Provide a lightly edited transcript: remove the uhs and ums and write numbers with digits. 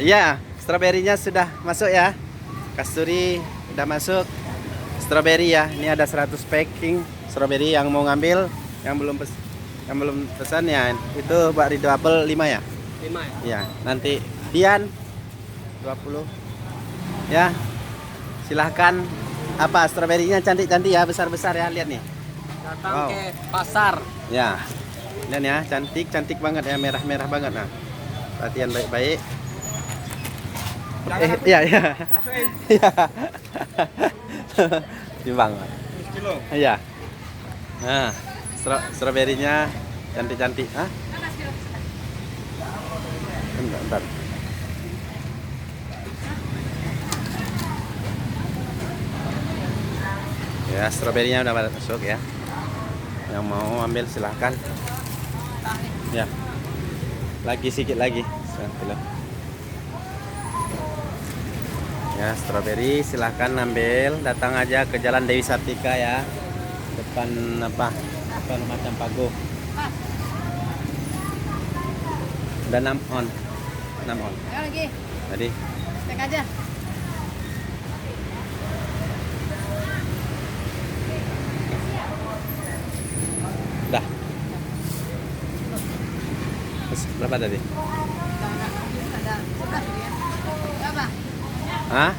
Ya, stroberinya sudah masuk ya. Kasturi udah masuk. Stroberi ya. Ini ada 100 packing stroberi. Yang mau ngambil, yang belum pesan ya, itu Pak Ridho Apel 5 ya. 5 ya. Ya, nanti Dian 20. Ya. Silahkan. Apa stroberinya cantik-cantik ya, besar-besar ya, lihat nih. Datang ke pasar. Ya. Dan ya, cantik banget ya, merah-merah banget nah. Perhatian baik-baik. Iya, iya. Iya. Timbang. Kilo. Iya. Nah, stroberinya cantik-cantik. Hah? Bentar. Ya, stroberinya udah masuk ya. Yang mau ambil silahkan. Ya. Lagi sedikit lagi. 1 kilo. Ya, stroberi silahkan ambil. Datang aja ke Jalan Dewi Sartika ya. Depan apa macam Pago. Udah 6 on. Ayo lagi. Tadi. Cek aja. Dah. Terus berapa tadi? Ada 11 ya. Berapa? Hah?